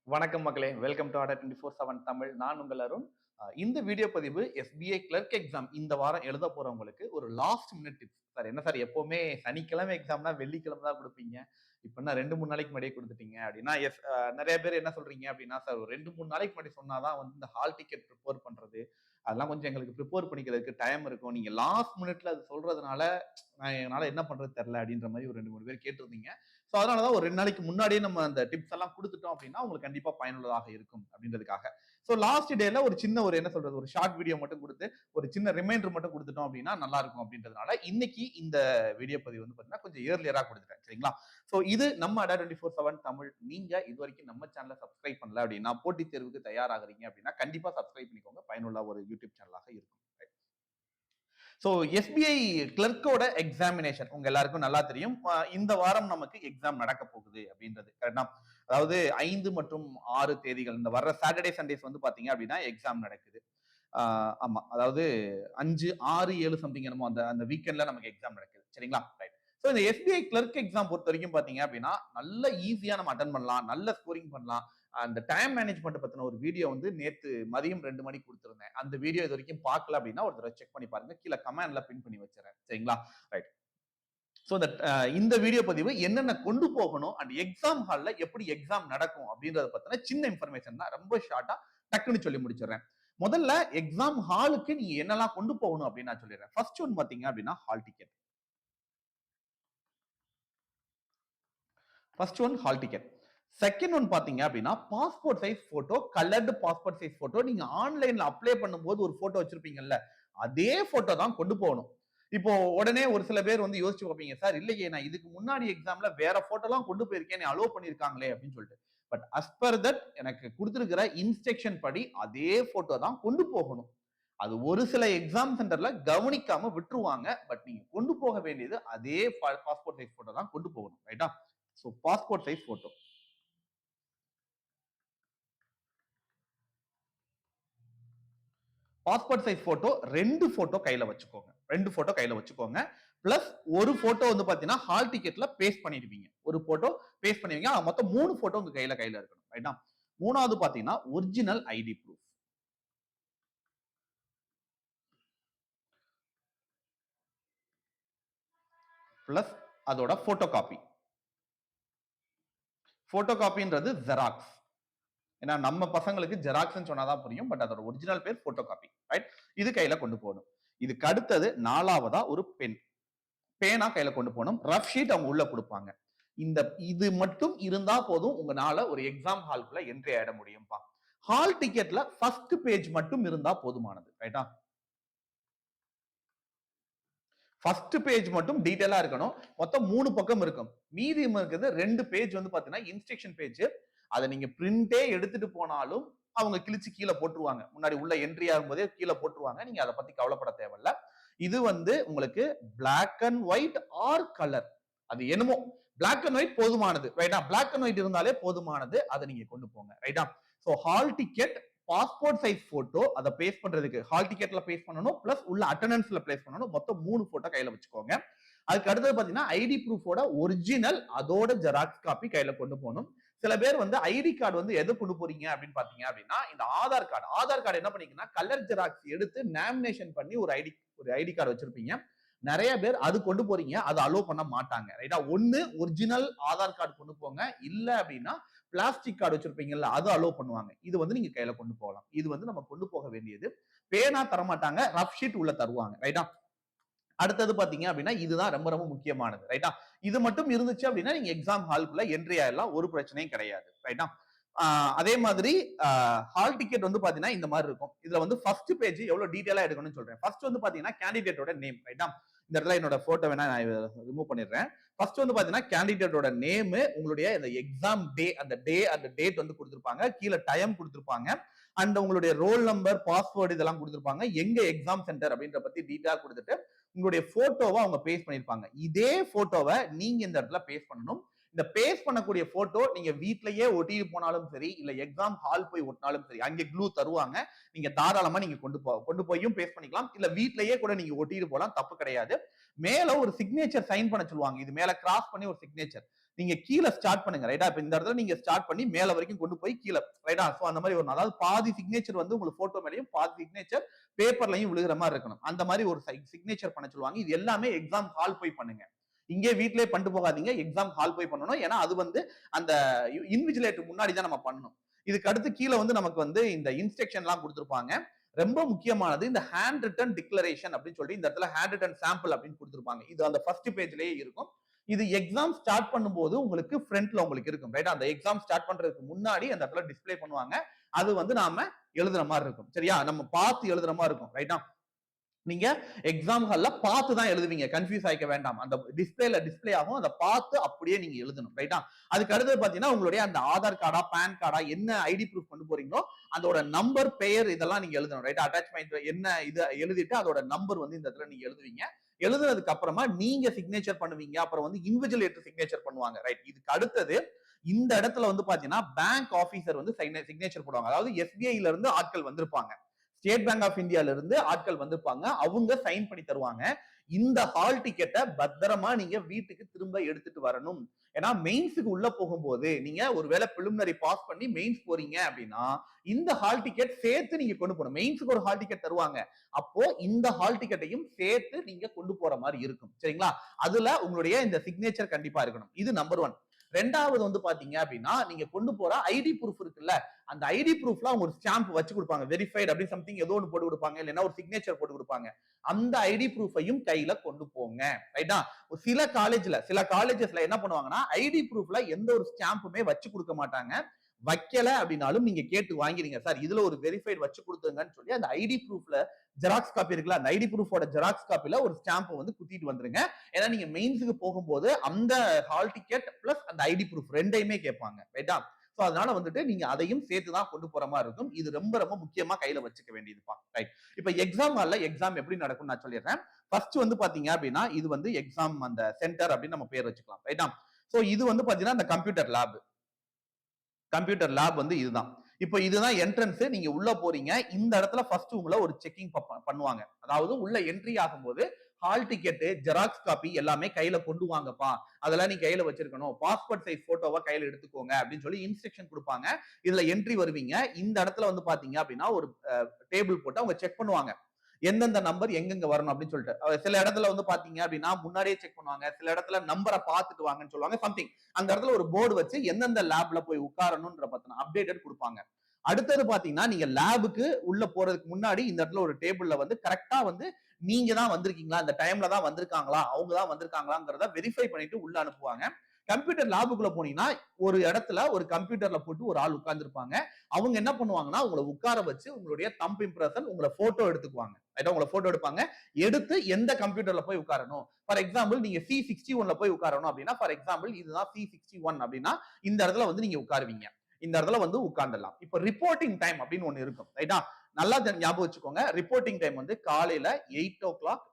வணக்கம் மக்களே, welcome to Adda247 Tamil. நான் உங்கள் அருண். இந்த வீடியோ பதிவு SBI Clerk எக்ஸாம் இந்த வாரம் எழுத போறவங்களுக்கு ஒரு லாஸ்ட் மினிட் டிப்ஸ். சார் என்ன சார் எப்பவுமே சனிக்கிழமை எக்ஸாம்னா வெள்ளிக்கிழமை தான் கொடுப்பீங்க, இப்போ என்ன 2-3 நாளைக்கு முன்னாடியே கொடுத்துட்டீங்க அப்படின்னா நிறைய பேர் என்ன சொல்றீங்க அப்படின்னா, சார் ஒரு 2-3 நாளைக்கு முன்னாடி சொன்னாதான் வந்து இந்த ஹால் டிக்கெட் ப்ரிப்பேர் பண்றது அதெல்லாம் கொஞ்சம் எங்களுக்கு ப்ரிப்பேர் பண்ணிக்கிறதுக்கு டைம் இருக்கும். நீங்க லாஸ்ட் மினிட்ல அது சொல்றதுனால என்னால என்ன பண்றது தெரியல அப்படின்ற மாதிரி ஒரு 2-3 பேர் கேட்டிருந்தீங்க. ஸோ அதனாலதான் ஒரு 2 நாளைக்கு முன்னாடியே நம்ம அந்த டிப்ஸ் எல்லாம் கொடுத்துட்டோம் அப்படின்னா உங்களுக்கு கண்டிப்பா பயனுள்ளதாக இருக்கும் அப்படின்றதுக்காக. ஸோ லாஸ்ட் டேல ஒரு சின்ன ஒரு என்ன சொல்றது ஒரு ஷார்ட் வீடியோ மட்டும் கொடுத்து ஒரு சின்ன ரிமைண்டர் மட்டும் கொடுத்துட்டோம் அப்படின்னா நல்லா இருக்கும் அப்படின்றதுனால இன்னைக்கு இந்த வீடியோ பதிவு வந்து பாத்தீங்கன்னா கொஞ்சம் ஏர்லியரா கொடுத்துட்டேன். சரிங்களா? ஸோ இது நம்ம Adda247 தமிழ். நீங்க இது வரைக்கும் நம்ம சேனலை சப்ஸ்கிரைப் பண்ணல அப்படின்னா, போட்டித் தேர்வுக்கு தயாராகிறீங்க அப்படின்னா கண்டிப்பா சப்ஸ்கிரைப் பண்ணிக்கோங்க. பயனுள்ள ஒரு யூடியூப் சேனலாக இருக்கும். ஸோ எஸ்பிஐ கிளர்க்கோட எக்ஸாமினேஷன் உங்க எல்லாருக்கும் நல்லா தெரியும். இந்த வாரம் நமக்கு எக்ஸாம் நடக்க போகுது அப்படின்றது கரெக்டா. அதாவது 5 மற்றும் 6 தேதிகள் இந்த வர்ற சாட்டர்டே சண்டேஸ் வந்து பாத்தீங்க அப்படின்னா எக்ஸாம் நடக்குது. ஆமா, அதாவது 5, 6, 7 சம்திங் என்னமோ அந்த வீக்கெண்ட்ல நமக்கு எக்ஸாம் நடக்குது. சரிங்களா? ரைட். ஸோ இந்த எஸ்பிஐ கிளர்க் எக்ஸாம் பொறுத்த வரைக்கும் பாத்தீங்க அப்படின்னா நல்ல ஈஸியா நம்ம அட்டன் பண்ணலாம், நல்ல ஸ்கோரிங் பண்ணலாம். அந்த டைம் மேனேஜ்மெண்ட் பத்தின ஒரு வீடியோ வந்து நேத்து மதியம் 2 மணிக்கு கொடுத்திருந்தேன். அந்த வீடியோ இது வரைக்கும் பார்க்கல அப்படின்னா ஒரு தடவை செக் பண்ணி பாருங்க. கீழே கமெண்ட்ல பின் பண்ணி வச்சிடறேன். சரிங்களா? ரைட். ஸோ இந்த வீடியோ பதிவு என்னென்ன கொண்டு போகணும் அண்ட் எக்ஸாம் ஹால்ல எப்படி எக்ஸாம் நடக்கும் அப்படின்றத பத்தின சின்ன இன்ஃபர்மேஷன் தான், ரொம்ப ஷார்ட்டா டக்குன்னு சொல்லி முடிச்சிடுறேன். முதல்ல எக்ஸாம் ஹாலுக்கு நீங்க என்னெல்லாம் கொண்டு போகணும் அப்படின்னு நான் சொல்லிடுறேன். ஃபர்ஸ்ட் ஒன் பாத்தீங்க அப்படின்னா hall ticket. First one hall ticket. Second one பாத்தீங்க அப்படின்னா passport size photo, coloured passport size photo. நீங்க ஆன்லைன்ல அப்ளை பண்ணும்போது ஒரு போட்டோ வச்சிருப்பீங்கல்ல, அதே போட்டோ தான் கொண்டு போகணும். இப்போ உடனே ஒரு சில பேர் வந்து யோசிச்சு பார்ப்பீங்க, சார் இல்லையே நான் இதுக்கு முன்னாடி எக்ஸாம்ல வேற போட்டோ எல்லாம் கொண்டு போயிருக்கேன், அலோவ் பண்ணிருக்காங்களே அப்படின்னு சொல்லிட்டு. பட் அஸ் பர் தட் எனக்கு கொடுத்திருக்கிற இன்ஸ்ட்ரக்ஷன் படி அதே போட்டோ தான் கொண்டு போகணும். அது ஒரு சில எக்ஸாம் சென்டர்ல கவனிக்காம விட்டுருவாங்க. பட் நீங்க கொண்டு போக வேண்டியது அதே பாஸ்போர்ட் சைஸ் போட்டோ தான் கொண்டு போகணும். ரைட்டா? So passport size photo. Passport size photo 2 photo கையில வச்சுக்கோங்க. 2 போட்டோ கையில வச்சுக்கோங்க. பிளஸ் ஒரு போட்டோ வந்து பாத்தீங்கன்னா ஹால் டிக்கெட்ல பேஸ்ட் பண்ணிடுவீங்க. ஒரு போட்டோ பேஸ்ட் பண்ணுவீங்க. மொத்தம் 3 போட்டோ உங்க கையில இருக்கணும். ரைட்டா? மூணாவது பாத்தீங்கன்னா ஒரிஜினல் ஐடி ப்ரூஃப். பிளஸ் அதோட போட்டோ காப்பி. போட்டோ காப்பின்றது ஜெராக்ஸ். ஏன்னா நம்ம பசங்களுக்கு ஜெராக்ஸ் சொன்னாதான் புரியும். பட் அதோட ஒரிஜினல் பேர் போட்டோ காப்பி. ரைட்? இது கையில கொண்டு போகணும். இதுக்கு அடுத்தது 4வதா ஒரு பென். பேனா கையில கொண்டு போகணும். ரஃப் ஷீட் அவங்க உள்ள கொடுப்பாங்க. இது மட்டும் இருந்தா போதும் உங்களால ஒரு எக்ஸாம் ஹால்குள்ள என்ட்ரி ஆயிட முடியும்பா. ஹால் டிக்கெட்ல ஃபர்ஸ்ட் பேஜ் மட்டும் இருந்தா போதுமானது. ரைட்டா? ஃபர்ஸ்ட் பேஜ் மட்டும் டீடைலா இருக்கணும். மொத்தம் 3 பக்கம் இருக்கும். மீதி இருக்கிறது 2 பேஜ் வந்து பாத்தீங்கன்னா இன்ஸ்ட்ரக்ஷன் பேஜ். அதை நீங்க பிரிண்டே எடுத்துட்டு போனாலும் அவங்க கிழிச்சு கீழே போட்டுருவாங்க. முன்னாடி உள்ள என்ட்ரி ஆகும்போதே கீழே போட்டுருவாங்க. நீங்க அதை பத்தி கவலைப்பட தேவையில்ல. இது வந்து உங்களுக்கு black and white or colour, அது என்னமோ பிளாக் அண்ட் ஒயிட் போதுமானது. ரைட்டா? பிளாக் அண்ட் ஒயிட் இருந்தாலே போதுமானது. அதை நீங்க கொண்டு போங்க. ரைட்டா? So hall ticket, passport size photo, அதை பேஸ்ட் பண்றதுக்கு ஹால் டிக்கெட்ல பேஸ்ட் பண்ணணும். பிளஸ் உள்ள அட்டெண்டன்ஸ்ல பிளேஸ் பண்ணணும். மொத்தம் 3 போட்டோ கையில வச்சுக்கோங்க. அதுக்கு அடுத்தது பாத்தீங்கன்னா ஐடி ப்ரூஃபோட ஒரிஜினல் அதோட ஜெராக்ஸ் காப்பி கையில கொண்டு போகணும். சில பேர் வந்து ஐடி கார்டு வந்து எது கொண்டு போறீங்க அப்படின்னு பாத்தீங்க அப்படின்னா இந்த ஆதார் கார்டு. ஆதார் கார்டு என்ன பண்ணீங்கன்னா கலர் ஜெராக்ஸ் எடுத்து லேமினேஷன் பண்ணி ஒரு ஐடி கார்டு வச்சிருப்பீங்க. நிறைய பேர் அது கொண்டு போறீங்க, அது அலோவ் பண்ண மாட்டாங்க. ரைட்டா? ஒன்னு ஒரிஜினல் ஆதார் கார்டு கொண்டு போங்க, இல்ல அப்படின்னா பிளாஸ்டிக் கார்டு வச்சிருப்பீங்கல்ல, அது அலோவ் பண்ணுவாங்க. இது வந்து நீங்க கையில கொண்டு போகலாம். இது வந்து நம்ம கொண்டு போக வேண்டியது. பேனா தரமாட்டாங்க, ரஃப் ஷீட் உள்ள தருவாங்க. ரைட்டா? அடுத்தது பாத்தீங்க அப்படின்னா இதுதான் ரொம்ப ரொம்ப முக்கியமானது. ரைட்டா? இது மட்டும் இருந்துச்சு அப்படின்னா நீங்க எக்ஸாம் ஹால்குள்ள என்ட்ரி ஆயிடலாம், ஒரு பிரச்சனையும் கிடையாது. ரைட்டா? அதே மாதிரி ஹால் டிக்கெட் வந்து பாத்தீங்கன்னா இந்த மாதிரி இருக்கும். இதுல வந்து ஃபர்ஸ்ட் பேஜ் எவ்வளவு டீடைலா எடுக்கணும்னு சொல்றேன். ஃபர்ஸ்ட் வந்து பாத்தீங்கன்னா கேண்டிடேட்டோட நேம். ரைட்டா? இந்த இடத்துல என்னோட போட்டோ வேணா நான் ரிமூவ் பண்ணிடுறேன். ஃபர்ஸ்ட் வந்து பாத்தீங்கன்னா கேண்டிடேட்டோட நேம், உங்களுடைய இந்த எக்ஸாம் டே, அந்த டேட் வந்து கொடுத்திருப்பாங்க. கீழே டைம் கொடுத்திருப்பாங்க. அண்ட் உங்களுடைய ரோல் நம்பர், பாஸ்வேர்டு இதெல்லாம் கொடுத்திருப்பாங்க. எங்க எக்ஸாம் சென்டர் அப்படின்ற பத்தி டீட்டெயிலா கொடுத்துட்டு உங்களுடைய போட்டோவை அவங்க பேஸ்ட் பண்ணிருப்பாங்க. இதே போட்டோவை நீங்க இந்த இடத்துல பேஸ்ட் பண்ணணும். இந்த பேஸ்ட் பண்ணக்கூடிய போட்டோ நீங்க வீட்லயே ஒட்டிட்டு போனாலும் சரி, இல்ல எக்ஸாம் ஹால் போய் ஒட்டினாலும் சரி, அங்கே க்ளூ தருவாங்க. நீங்க தாராளமா நீங்க கொண்டு போயும் பேஸ்ட் பண்ணிக்கலாம். இல்ல வீட்லயே கூட நீங்க ஒட்டிட்டு போலாம், தப்பு கிடையாது. மேல ஒரு சிக்னேச்சர் சைன் பண்ண சொல்லுவாங்க. இது மேல கிராஸ் பண்ணி ஒரு சிக்னேச்சர். நீங்க கீழே ஸ்டார்ட் பண்ணுங்க ரைட்டா. இப்ப இந்த இடத்துல நீங்க ஸ்டார்ட் பண்ணி மேல வரைக்கும் கொண்டு போய் கீழே ரைட்டா. சோ அந்த மாதிரி ஒரு அதாவது பாதி சிக்னேச்சர் வந்து உங்களுக்கு போட்டோ மேலயும் பாதி சிக்னேச்சர் பேப்பர்லயும் விழுகிற மாதிரி இருக்கணும். அந்த மாதிரி ஒரு சிக்னேச்சர் பண்ண சொல்லுவாங்க. இது எல்லாமே எக்ஸாம் ஹால் போய் பண்ணுங்க. இங்கே வீட்லயே பண்ணிட்டு போகாதீங்க, எக்ஸாம் ஹால் போய் பண்ணணும். ஏன்னா அது வந்து அந்த இன்விஜிலேட்டர் முன்னாடி தான் நம்ம பண்ணணும். இதுக்கு அடுத்து கீழே வந்து நமக்கு வந்து இந்த இன்ஸ்ட்ரக்ஷன் எல்லாம் கொடுத்திருப்பாங்க. ரொம்ப முக்கியமானது இந்த ஹேண்ட் ரிட்டன் டிக்ளரேஷன் அப்படின்னு சொல்லி இந்த இடத்துல ஹேண்ட் ரிட்டன் சாம்பிள் அப்படின்னு கொடுத்திருப்பாங்க. இது அந்த ஃபர்ஸ்ட் பேஜ்லயே இருக்கும். இது எக்ஸாம் ஸ்டார்ட் பண்ணும்போது உங்களுக்கு ஃப்ரண்ட்ல உங்களுக்கு இருக்கும் ரைட். அந்த எக்ஸாம் ஸ்டார்ட் பண்றதுக்கு முன்னாடி அந்த இடத்துல டிஸ்ப்ளே பண்ணுவாங்க. அது வந்து நாம எழுதுற மாதிரி இருக்கும் சரியா. நம்ம பார்த்து எழுதுற மாதிரி இருக்கும் ரைட்டா. நீங்க எக்ஸாம் ஹால்ல பார்த்து தான் எழுதுவீங்க, கன்ஃபியூஸ் ஆயிக்க வேண்டாம். அந்த டிஸ்பிளே ஆகும், அதை பார்த்து அப்படியே நீங்க எழுதணும் ரைட்டா. அதுக்கு அடுத்து பாத்தீங்கன்னா உங்களுடைய அந்த ஆதார் கார்டா பேன் கார்டா என்ன ஐடி ப்ரூஃப் கொண்டு போறீங்களோ அதோட நம்பர் பெயர் இதெல்லாம் நீங்க எழுதணும் ரைட்டா. அட்டாச்மெண்ட் என்ன இது எழுதிட்டு அதோட நம்பர் வந்து இந்த இடத்துல நீங்க எழுதுவீங்க. எழுதுனதுக்கு அப்புறமா நீங்க சிக்னேச்சர் பண்ணுவீங்க. அப்புறம் வந்து இன்விஜிலேட்டர் சிக்னேச்சர் பண்ணுவாங்க ரைட். இதுக்கு அடுத்தது இந்த இடத்துல வந்து பாத்தீங்கன்னா பேங்க் ஆபீசர் வந்து சிக்னேச்சர் போடுவாங்க. அதாவது எஸ்பிஐல இருந்து ஆட்கள் வந்திருப்பாங்க, ஸ்டேட் பேங்க் ஆஃப் இந்தியால இருந்து ஆட்கள் வந்திருப்பாங்க, அவங்க சைன் பண்ணி தருவாங்க. இந்த ஹால் டிக்கெட்டை பத்திரமா நீங்க வீட்டுக்கு திரும்ப எடுத்துட்டு வரணும். ஏன்னா மெயின்ஸுக்கு உள்ள போகும்போது நீங்க ஒருவேளை பிலிமினரி பாஸ் பண்ணி மெயின்ஸ் போறீங்க அப்படின்னா இந்த ஹால் டிக்கெட் சேர்த்து நீங்க கொண்டு போகணும். மெயின்ஸுக்கு ஒரு ஹால் டிக்கெட் தருவாங்க, அப்போ இந்த ஹால் டிக்கெட்டையும் சேர்த்து நீங்க கொண்டு போற மாதிரி இருக்கும் சரிங்களா. அதுல உங்களுடைய இந்த சிக்னேச்சர் கண்டிப்பா இருக்கணும். இது நம்பர் 1. ரெண்டாவது வந்து பாத்தீங்க அப்படின்னா நீங்க கொண்டு போற ஐடி ப்ரூஃப் இருக்குல்ல, அந்த ஐடி ப்ரூஃப்ல அவங்க ஒரு ஸ்டாம்ப் வச்சு கொடுப்பாங்க, வெரிஃபைட் அப்படி சம்திங் ஏதோ ஒன்று போட்டு கொடுப்பாங்க, இல்லைன்னா ஒரு சிக்னேச்சர் போட்டு கொடுப்பாங்க. அந்த ஐடி ப்ரூஃபையும் கையில கொண்டு போங்க ரைட்டா. சில காலேஜஸ்ல என்ன பண்ணுவாங்கன்னா ஐடி ப்ரூஃப்ல எந்த ஒரு ஸ்டாம்புமே வச்சு கொடுக்க மாட்டாங்க. வைக்கல அப்படின்னாலும் நீங்க கேட்டு வாங்கிடுங்க, சார் இதுல ஒரு வெரிஃபைட் வச்சு கொடுத்துங்கன்னு சொல்லி அந்த ஐடி ப்ரூஃப்ல ஜெராக்ஸ் காப்பி இருக்குல்ல, அந்த ஐடி ப்ரூஃபோட ஜெராக்ஸ் காப்பில ஒரு ஸ்டாம்ப் வந்து குத்திட்டு வந்துருங்க. ஏன்னா நீங்க மெயின்ஸுக்கு போகும்போது அந்த ஹால் டிக்கெட் பிளஸ் அந்த ஐடி ப்ரூஃப் ரெண்டையுமே கேட்பாங்க ரைட்டா. சோ அதனால வந்துட்டு நீங்க அதையும் சேர்த்து தான் கொண்டு போற மாதிரி இருக்கும். இது ரொம்ப ரொம்ப முக்கியமா கையில வச்சுக்க வேண்டியதுப்பா ரைட். இப்ப எக்ஸாம் ஹால்ல எக்ஸாம் எப்படி நடக்கும் நான் சொல்லிடுறேன். ஃபர்ஸ்ட் வந்து பாத்தீங்க அப்படின்னா இது வந்து எக்ஸாம் அந்த சென்டர் அப்படின்னு நம்ம பேர் வச்சுக்கலாம் ரைட்டா. சோ இது வந்து பாத்தீங்கன்னா அந்த கம்ப்யூட்டர் லேப் வந்து இதுதான். இப்போ இதுதான் என்ட்ரன்ஸ். நீங்க உள்ள போறீங்க. இந்த இடத்துல ஃபர்ஸ்ட் உங்களை ஒரு செக்கிங் பண்ணுவாங்க. அதாவது உள்ள என்ட்ரி ஆகும்போது ஹால் டிக்கெட், ஜெராக்ஸ் காப்பி எல்லாமே கையில கொண்டு வாங்கப்பா, அதெல்லாம் நீ கையில வச்சிருக்கணும், பாஸ்போர்ட் சைஸ் போட்டோவா கையில எடுத்துக்கோங்க அப்படின்னு சொல்லி இன்ஸ்ட்ரக்ஷன் கொடுப்பாங்க. இதுல என்ட்ரி வருவீங்க. இந்த இடத்துல வந்து பாத்தீங்க அப்படின்னா ஒரு டேபிள் போட்டு அவங்க செக் பண்ணுவாங்க எந்தெந்த நம்பர் எங்கெங்க வரணும் அப்படின்னு சொல்லிட்டு. சில இடத்துல வந்து பாத்தீங்க அப்படின்னா முன்னாடியே செக் பண்ணுவாங்க, சில இடத்துல நம்பரை பார்த்துட்டு வாங்கன்னு சொல்லுவாங்க சம்திங். அந்த இடத்துல ஒரு போர்டு வச்சு எந்தெந்த லேப்ல போய் உட்காரணும்ன்ற பத்தின அப்டேட்டட் கொடுப்பாங்க. அடுத்தது பாத்தீங்கன்னா நீங்க லேபுக்கு உள்ள போறதுக்கு முன்னாடி இந்த இடத்துல ஒரு டேபிள்ல வந்து கரெக்டா வந்து நீங்க தான் வந்திருக்கீங்களா, இந்த டைம்ல தான் வந்திருக்காங்களா, அவங்க தான் வந்திருக்காங்களாங்கிறத வெரிஃபை பண்ணிட்டு உள்ள அனுப்புவாங்க. கம்ப்யூட்டர் லேபுக்குள்ள போனீங்கன்னா ஒரு இடத்துல ஒரு கம்ப்யூட்டர்ல போட்டு ஒரு ஆள் உட்கார்ந்துருப்பாங்க. அவங்க என்ன பண்ணுவாங்கன்னா உங்களை உட்கார வச்சு உங்களுடைய தம்ப் இம்ப்ரெஷன் உங்களை போட்டோ எடுத்துக்குவாங்க. உங்களை போட்டோ எடுப்பாங்க. எடுத்து எந்த கம்ப்யூட்டர்ல போய் உட்காரணும், ஃபார் எக்ஸாம்பிள் நீங்க C61ல போய் உட்காரணும் அப்படின்னா, ஃபார் எக்ஸாம்பிள் இதுதான் C61 அப்படின்னா இந்த இடத்துல வந்து நீங்க உட்காருவீங்க. இந்த இடத்துல வந்து உட்கார்ந்துடலாம். இப்ப ரிப்போர்ட்டிங் டைம் அப்படின்னு ஒண்ணு இருக்கும் ரைட்டா. நல்லா ஞாபகம் வச்சுக்கோங்க. ரிப்போர்ட்டிங் டைம் வந்து காலையில 8 o'clock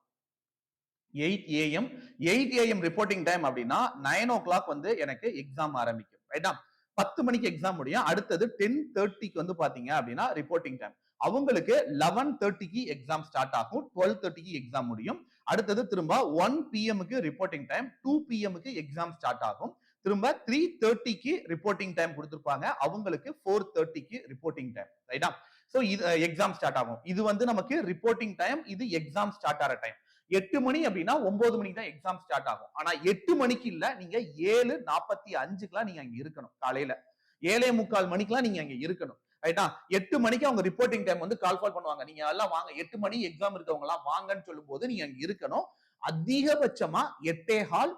8 AM 8 AM reporting time அப்படின்னா 9 o'clock வந்து எனக்கு எக்ஸாம் ஆரம்பிக்கும் ரைட்டா. 10 மணிக்கு எக்ஸாம் முடியும். அடுத்தது 10:30க்கு வந்து பாத்தீங்க அப்படின்னா ரிப்போர்ட்டிங் டைம். அவங்களுக்கு 11:30க்கு எக்ஸாம் ஸ்டார்ட் ஆகும், 12:30க்கு எக்ஸாம் முடியும். அடுத்தது திரும்ப 1 PM-க்கு ரிப்போர்ட்டிங் டைம், 2 PM-க்கு எக்ஸாம் ஸ்டார்ட் ஆகும். திரும்ப 3:30க்கு ரிப்போர்ட்டிங் டைம் கொடுத்திருப்பாங்க, அவங்களுக்கு 4:30க்கு ரிப்போர்ட்டிங் டைம் ரைட்டா. சோ இது எக்ஸாம் ஸ்டார்ட் ஆகும். இது வந்து நமக்கு ரிப்போர்ட்டிங் டைம், இது எக்ஸாம் ஸ்டார்ட் ஆகிற டைம். 8 மணி அப்படின்னா 9 மணிக்கு தான் எக்ஸாம் ஸ்டார்ட் ஆகும். ஆனா 8 மணிக்கு இல்ல, நீங்க 7:45க்குலாம் நீங்க அங்க இருக்கணும். காலையில 7:45 மணிக்கெல்லாம் நீங்க அங்க இருக்கணும் ரைட்டா. 8 மணிக்கு அவங்க ரிப்போர்ட்டிங் டைம் வந்து கால் பண்ணுவாங்க. நீங்க எல்லாம் வாங்க 8 மணி எக்ஸாம் இருக்கவங்க எல்லாம் வாங்கன்னு சொல்லும் போது நீங்க அங்க இருக்கணும். அதிகபட்சமா 8:15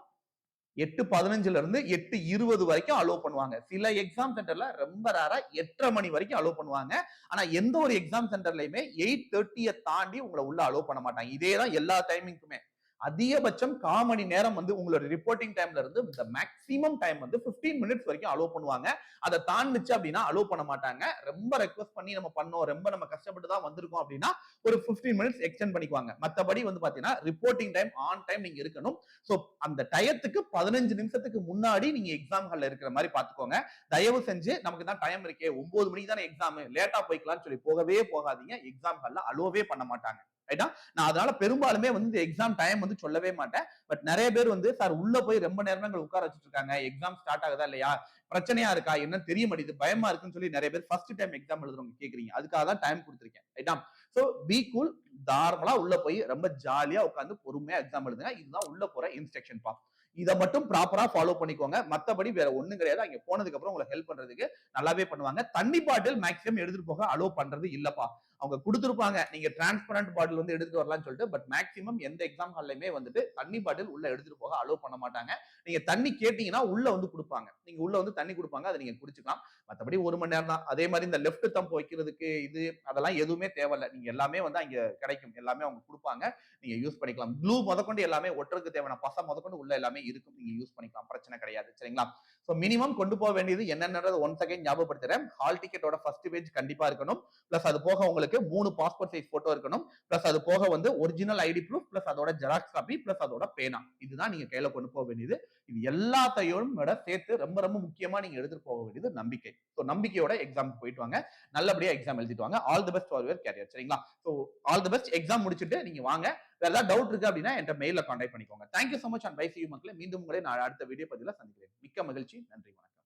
8:15ல இருந்து 8:20 வரைக்கும் அலோவ் பண்ணுவாங்க. சில எக்ஸாம் சென்டர்ல ரொம்ப ரேரா 8:30 மணி வரைக்கும் அலோவ் பண்ணுவாங்க. ஆனா எந்த ஒரு எக்ஸாம் சென்டர்லயுமே 8:30 தாண்டி உங்களை உள்ள அலோவ் பண்ண மாட்டாங்க. இதேதான் எல்லா டைமிங்க்குமே. அதிகபட்சம் 1/4 மணி நேரம் வந்து உங்களோட ரிப்போர்ட்டிங் டைம்ல இருந்து இந்த மேக்ஸிமம் டைம் வந்து 15 மினிட்ஸ் வரைக்கும் அலோவ் பண்ணுவாங்க. அதை தாண்டிச்சு அப்படின்னா அலோவ் பண்ண மாட்டாங்க. ரொம்ப ரெக்வஸ்ட் பண்ணி நம்ம பண்ணோம், ரொம்ப நம்ம கஷ்டப்பட்டு தான் வந்திருக்கோம் அப்படின்னா ஒரு 15 மினிட்ஸ் எக்ஸ்டெண்ட் பண்ணிக்குவாங்க. மத்தபடி வந்து பாத்தீங்கன்னா ரிப்போர்ட்டிங் டைம் ஆன் டைம் நீங்க இருக்கணும். சோ அந்த டயத்துக்கு 15 நிமிஷத்துக்கு முன்னாடி நீங்க எக்ஸாம் ஹால்ல இருக்கிற மாதிரி பாத்துக்கோங்க. தயவு செஞ்சு நமக்கு தான் டைம் இருக்கே, 9 மணிக்கு தானே எக்ஸாம், லேட்டா போய்க்கலாம்னு சொல்லி போகவே போகாதீங்க. எக்ஸாம் ஹால்ல அலோவே பண்ண மாட்டாங்க ரைட்டா? நான் அதனால பெரும்பாலுமே வந்து எக்ஸாம் டைம் வந்து சொல்லவே மாட்டேன். பட் நிறைய பேர் வந்து சார் உள்ள போய் ரொம்ப நேரங்கள் உட்கார வச்சுட்டு இருக்காங்க, எக்ஸாம் ஸ்டார்ட் ஆகுதா இல்லையா, பிரச்சனையா இருக்கா, என்னன்னு தெரிய மாட்டேங்குது, பயமா இருக்குன்னு சொல்லி நிறைய பேர் ஃபர்ஸ்ட் டைம் எக்ஸாம் எழுதுறவங்க கேக்குறீங்க. அதுக்காக தான் டைம் கொடுத்துருக்கேன். ரைட்டா? சோ பி கூல், தாராளமா உள்ள போய் ரொம்ப ஜாலியா உட்காந்து பொறுமையா எக்ஸாம் எழுதுங்க. இதுதான் உள்ள போற இன்ஸ்ட்ரக்ஷன் பா. இதை மட்டும் ப்ராப்பரா ஃபாலோ பண்ணிக்கோங்க. மத்தபடி வேற ஒண்ணும் கிடையாது. அங்க போனதுக்கு அப்புறம் உங்களுக்கு ஹெல்ப் பண்றதுக்கு நல்லாவே பண்ணுவாங்க. தண்ணி பாட்டில் மேக்ஸிமம் எடுத்துட்டு போக அலோ பண்றது இல்லப்பா. அவங்க கொடுத்துருப்பாங்க, நீங்க டிரான்ஸ்பரண்ட் பாட்டில் வந்து எடுத்துட்டு வரலாம்னு சொல்லிட்டு. பட் மேக்ஸிமம் எந்த எக்ஸாம் ஹால்லையுமே வந்துட்டு தண்ணி பாட்டில் உள்ள எடுத்துட்டு போக அலோ பண்ண மாட்டாங்க. நீங்க தண்ணி கேட்டீங்கன்னா உள்ள வந்து கொடுப்பாங்க. நீங்க உள்ள வந்து தண்ணி கொடுப்பாங்க, அதை நீங்க குடிச்சுக்கலாம். மத்தபடி 1 மணி நேரம் தான். அதே மாதிரி இந்த லெஃப்ட் தம்ப் வைக்கிறதுக்கு இது அதெல்லாம் எதுவுமே தேவையில்லை. நீங்க எல்லாமே வந்து அங்க கிடைக்கும். எல்லாமே அவங்க கொடுப்பாங்க, நீங்க யூஸ் பண்ணிக்கலாம். க்ளூ முதற்கொண்டு எல்லாமே ஒட்டுறதுக்கு தேவையான பசை முதற்கொண்டு உள்ள எல்லாமே இருக்கும். நீங்க யூஸ் பண்ணிக்கலாம், பிரச்சனை கிடையாது. சரிங்களா? சோ மினிமம் கொண்டு போக வேண்டியது என்னன்றது ஒன்ஸ் அகைன் ஞாபகப்படுத்துறேன். ஹால் டிக்கெட்டோட ஃபர்ஸ்ட் பேஜ் கண்டிப்பா இருக்கணும். பிளஸ் அது போக உங்களுக்கு 3 பாஸ்போர்ட் சைஸ் போட்டோ இருக்கணும். பிளஸ் அது போக வந்து ஒரிஜினல் ஐடி ப்ரூஃப், பிளஸ் அதோட ஜெராக்ஸ் காப்பி, பிளஸ் அதோட பேனா. இதுதான் நீங்க கையில கொண்டு போக வேண்டியது. இது எல்லாத்தையும் விட சேர்த்து ரொம்ப ரொம்ப முக்கியமா நீங்க எடுத்துட்டு போக வேண்டியது நம்பிக்கை. சோ நம்பிக்கையோட எக்ஸாம் போயிட்டு வாங்க. நல்லபடியா எக்ஸாம் எழுதிட்டு வாங்க. All the best for your career. சரிங்களா? So all the best. Exam முடிச்சிட்டு நீங்க வாங்க. வேற ஏதாவது டவுட் இருக்கு அப்படின்னா என்கிட்ட மெயில கான்டாக்ட் பண்ணிக்கோங்க. Thank you so much and bye see you மக்களே. மீண்டும் உங்களை நான் அடுத்த வீடியோ பதிவுல சந்திக்கிறேன். மிக்க மகிழ்ச்சி. நன்றி.